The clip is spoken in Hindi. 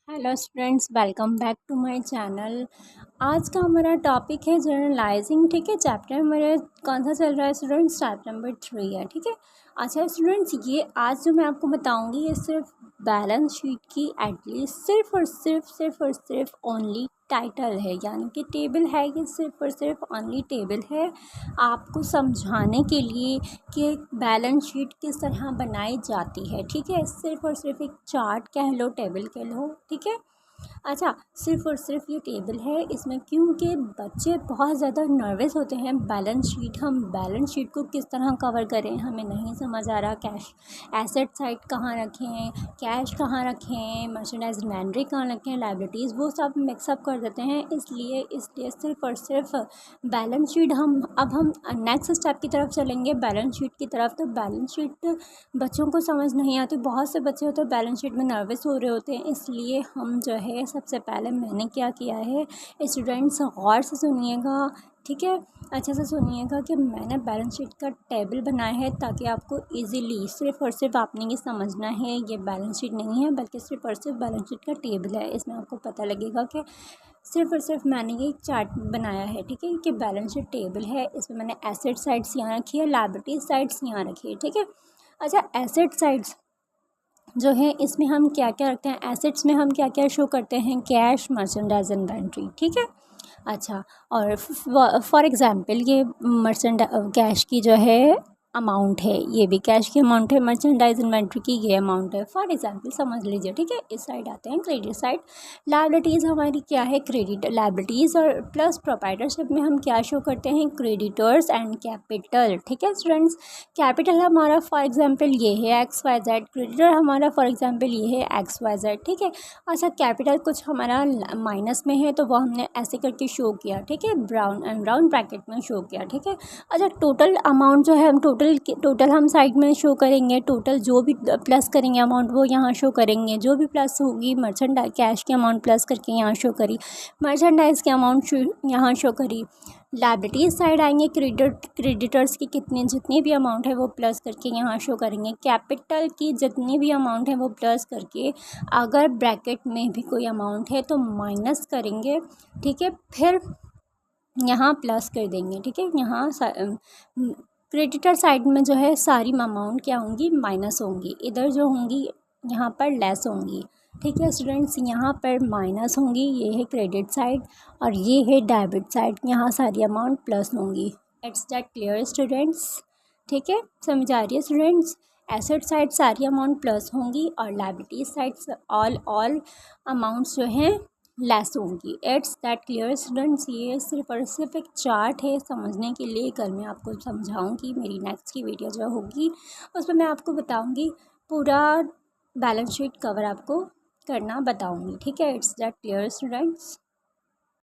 Hello students, welcome back to my channel. आज का हमारा टॉपिक है जर्नलाइजिंग। ठीक है, चैप्टर हमारा कौन सा चल रहा है स्टूडेंट्स? चैप्टर नंबर 3 है। ठीक है, अच्छा स्टूडेंट्स, ये आज जो मैं आपको बताऊंगी ये सिर्फ बैलेंस शीट की एटलीस्ट सिर्फ ओनली टाइटल है, यानी कि टेबल है। ये सिर्फ और सिर्फ ओनली टेबल है आपको समझाने के लिए कि बैलेंस शीट किस तरह बनाई जाती है। ठीक है, सिर्फ और सिर्फ एक चार्ट कह लो, टेबल कह लो। ठीक है, अच्छा, सिर्फ और सिर्फ ये टेबल है इसमें, क्योंकि बच्चे बहुत ज़्यादा नर्वस होते हैं। हम बैलेंस शीट को किस तरह कवर करें, हमें नहीं समझ आ रहा। कैश एसेट साइड कहाँ रखें, कैश कहाँ रखें, मर्चेंडाइज इन्वेंट्री कहाँ रखें, लायबिलिटीज़, वो सब मिक्सअप कर देते हैं। इसलिए सिर्फ और सिर्फ बैलेंस शीट हम नेक्स्ट स्टेप की तरफ चलेंगे, बैलेंस शीट की तरफ। तो बैलेंस शीट बच्चों को समझ नहीं आती। बहुत से बच्चे होते हैं बैलेंस शीट में नर्वस हो रहे होते हैं। इसलिए हम जो है सबसे पहले मैंने क्या किया है, स्टूडेंट्स गौर से सुनिएगा। ठीक है, अच्छे से सुनिएगा कि मैंने बैलेंस शीट का टेबल बनाया है ताकि आपको इजीली सिर्फ और सिर्फ आपने ये समझना है ये बैलेंस शीट नहीं है बल्कि सिर्फ और सिर्फ बैलेंस शीट का टेबल है। इसमें आपको पता लगेगा कि सिर्फ और सिर्फ मैंने ये चार्ट बनाया है। ठीक है, कि बैलेंस शीट टेबल है। इसमें मैंने एसेट साइड्स यहाँ रखी है, लायबिलिटी साइड्स यहाँ रखी है। ठीक है, अच्छा, एसेट साइड्स जो है इसमें हम क्या क्या रखते हैं, एसेट्स में हम क्या क्या शो करते हैं, कैश, मर्चेंडाइज, इन्वेंट्री। ठीक है, अच्छा, और फॉर एग्जांपल ये कैश की जो है अमाउंट है, ये भी कैश की अमाउंट है, मर्चेंडाइज इन्वेंट्री की ये अमाउंट है। फॉर एग्जांपल समझ लीजिए। ठीक है, इस साइड आते हैं क्रेडिट साइड। लायबिलिटीज़ हमारी क्या है, क्रेडिट लायबिलिटीज़, और प्लस प्रोप्राइटरशिप में हम क्या शो करते हैं, क्रेडिटर्स एंड कैपिटल। ठीक है स्टूडेंट्स, कैपिटल हमारा फॉर एग्जांपल ये है XYZ, क्रेडिटर हमारा फॉर एग्जांपल ये है XYZ। ठीक है, अच्छा, कैपिटल कुछ हमारा माइनस में है तो वो हमने ऐसे करके शो किया। ठीक है, ब्राउन ब्रैकेट में शो किया। ठीक है, अच्छा, टोटल अमाउंट जो है हम टोटल हम साइड में शो करेंगे। टोटल जो भी प्लस करेंगे अमाउंट वो यहाँ शो करेंगे। जो भी प्लस होगी, मर्चेंडाइज कैश की अमाउंट प्लस करके यहाँ शो करी, मर्चेंडाइज की अमाउंट यहाँ शो करी। लायबिलिटीज साइड आएंगे, क्रेडिटर्स की जितनी भी अमाउंट है वो प्लस करके यहाँ शो करेंगे। कैपिटल की जितनी भी अमाउंट है वो प्लस करके, अगर ब्रैकेट में भी कोई अमाउंट है तो माइनस करेंगे। ठीक है, फिर यहाँ प्लस कर देंगे। ठीक है, यहाँ क्रेडिटर साइड में जो है सारी अमाउंट क्या होंगी, माइनस होंगी। इधर जो होंगी यहाँ पर लेस होंगी। ठीक है स्टूडेंट्स, यहाँ पर माइनस होंगी, ये है क्रेडिट साइड, और ये है डेबिट साइड, यहाँ सारी अमाउंट प्लस होंगी। It's that clear students? ठीक है, समझ आ रही है स्टूडेंट्स? एसेट साइड सारी अमाउंट प्लस होंगी और लायबिलिटी साइड ऑल अमाउंट्स जो हैं लेस होंगी। It's that clear students? ये सिर्फ और सिर्फ एक चार्ट है समझने के लिए। कल मैं आपको समझाऊंगी, मेरी नेक्स्ट की वीडियो जो होगी उस पर मैं आपको बताऊंगी, पूरा बैलेंस शीट कवर आपको करना बताऊंगी। ठीक है, इट्स दैट क्लियर स्टूडेंट्स?